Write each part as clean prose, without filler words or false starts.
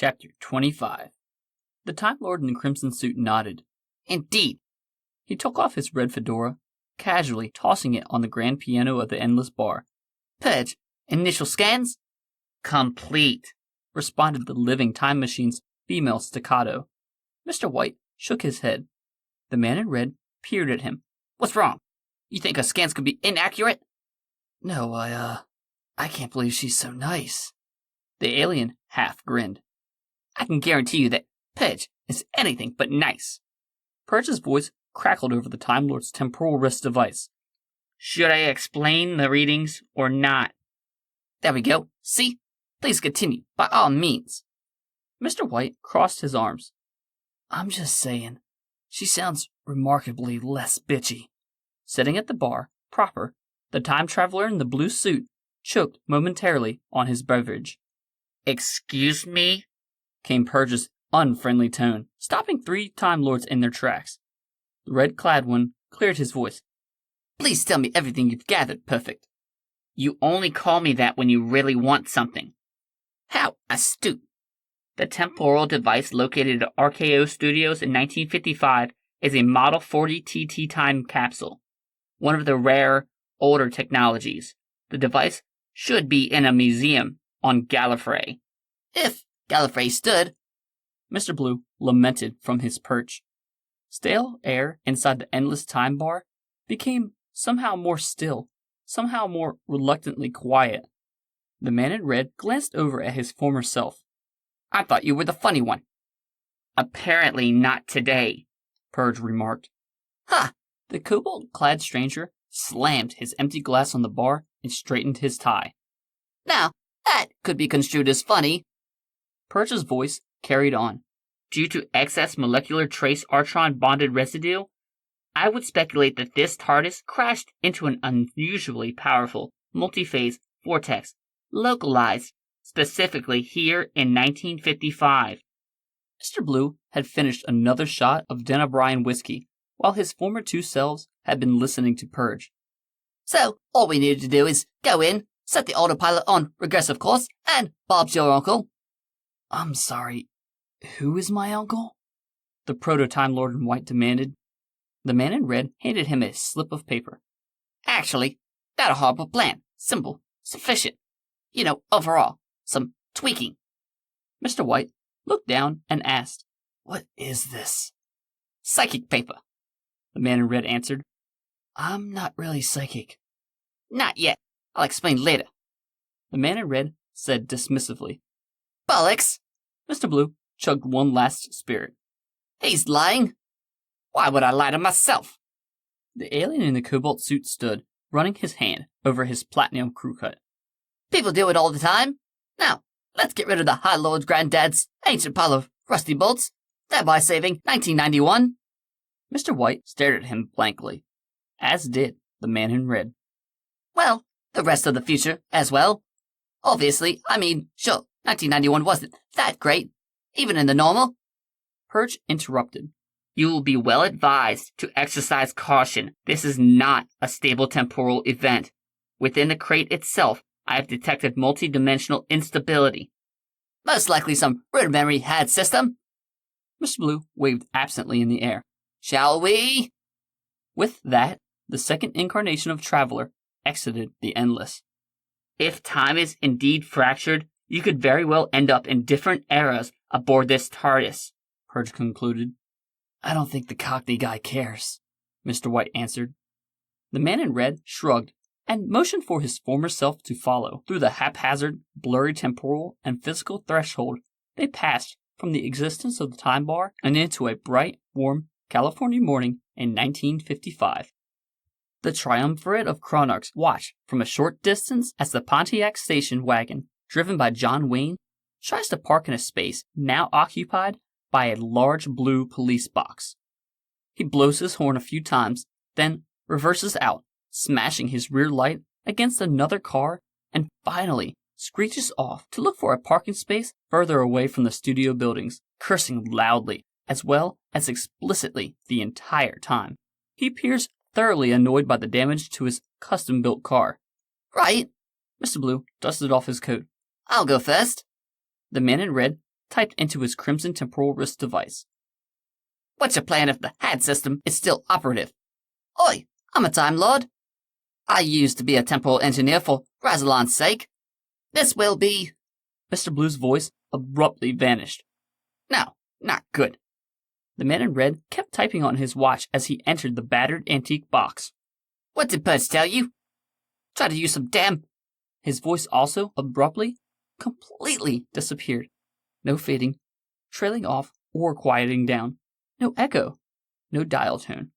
Chapter 25. The Time Lord in the crimson suit nodded. Indeed. He took off his red fedora, casually tossing it on the grand piano of the endless bar. Purge, initial scans? Complete, responded the living time machine's female staccato. Mr. White shook his head. The man in red peered at him. What's wrong? You think her scans could be inaccurate? No, I can't believe she's so nice. The alien half grinned. I can guarantee you that Purge is anything but nice. Purge's voice crackled over the Time Lord's temporal wrist device. Should I explain the readings or not? There we go. See? Please continue, by all means. Mr. White crossed his arms. I'm just saying, she sounds remarkably less bitchy. Sitting at the bar, proper, the time traveler in the blue suit choked momentarily on his beverage. Excuse me? Came Purge's unfriendly tone, stopping 3 Time Lords in their tracks. The red-clad one cleared his voice. Please tell me everything you've gathered, Perfect. You only call me that when you really want something. How astute. The temporal device located at RKO Studios in 1955 is a Model 40 TT time capsule, one of the rare, older technologies. The device should be in a museum on Gallifrey. If Gallifrey stood, Mr. Blue lamented from his perch. Stale air inside the endless time bar became somehow more still, somehow more reluctantly quiet. The man in red glanced over at his former self. I thought you were the funny one. Apparently not today, Purge remarked. Ha! The cobalt-clad stranger slammed his empty glass on the bar and straightened his tie. Now, that could be construed as funny. Purge's voice carried on. Due to excess molecular trace artron-bonded residue, I would speculate that this TARDIS crashed into an unusually powerful multi-phase vortex, localized specifically here in 1955. Mr. Blue had finished another shot of Den O'Brien whiskey, while his former 2 selves had been listening to Purge. So, all we needed to do is go in, set the autopilot on regressive course, and Bob's your uncle. I'm sorry, who is my uncle? The Proto-Time Lord in white demanded. The man in red handed him a slip of paper. Actually, not a horrible plan. Simple, sufficient. You know, overall, some tweaking. Mr. White looked down and asked, What is this? Psychic paper, the man in red answered. I'm not really psychic. Not yet. I'll explain later. The man in red said dismissively. Bollocks! Mr. Blue chugged one last spirit. He's lying. Why would I lie to myself? The alien in the cobalt suit stood, running his hand over his platinum crew cut. People do it all the time. Now, let's get rid of the High Lord's granddad's ancient pile of rusty bolts, thereby saving 1991. Mr. White stared at him blankly, as did the man in red. Well, the rest of the future as well. Obviously, sure, 1991 wasn't that great, even in the normal. Purge interrupted. You will be well advised to exercise caution. This is not a stable temporal event. Within the crate itself, I have detected multi-dimensional instability. Most likely some rudimentary HAD system. Mr. Blue waved absently in the air. Shall we? With that, the second incarnation of Traveler exited the Endless. If time is indeed fractured, you could very well end up in different eras aboard this TARDIS, Purge concluded. I don't think the Cockney guy cares, Mr. White answered. The man in red shrugged and motioned for his former self to follow. Through the haphazard, blurry temporal and physical threshold, they passed from the existence of the time bar and into a bright, warm California morning in 1955. The triumvirate of CHRONARCHs watched from a short distance as the Pontiac station wagon, driven by John Wayne, tries to park in a space now occupied by a large blue police box. He blows his horn a few times, then reverses out, smashing his rear light against another car, and finally screeches off to look for a parking space further away from the studio buildings, cursing loudly as well as explicitly the entire time. He appears thoroughly annoyed by the damage to his custom-built car. Right. Mr. Blue dusted off his coat. I'll go first. The man in red typed into his crimson temporal wrist device. What's your plan if the HAD system is still operative? Oi, I'm a Time Lord. I used to be a temporal engineer for Razalon's sake. This will be... Mr. Blue's voice abruptly vanished. No, not good. The man in red kept typing on his watch as he entered the battered antique box. What did Pudge tell you? Try to use some damn... His voice also abruptly, completely disappeared. No fading, trailing off, or quieting down. No echo, no dial tone.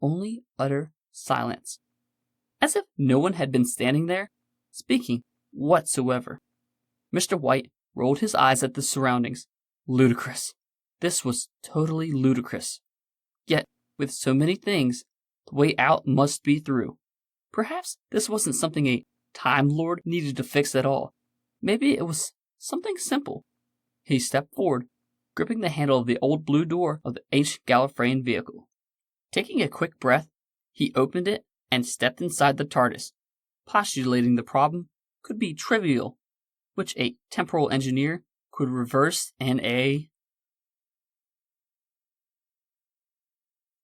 Only utter silence. As if no one had been standing there, speaking whatsoever. Mr. White rolled his eyes at the surroundings. Ludicrous. This was totally ludicrous. Yet, with so many things, the way out must be through. Perhaps this wasn't something a Time Lord needed to fix at all. Maybe it was something simple. He stepped forward, gripping the handle of the old blue door of the ancient Gallifreyan vehicle. Taking a quick breath, he opened it and stepped inside the TARDIS, postulating the problem could be trivial, which a temporal engineer could reverse in a...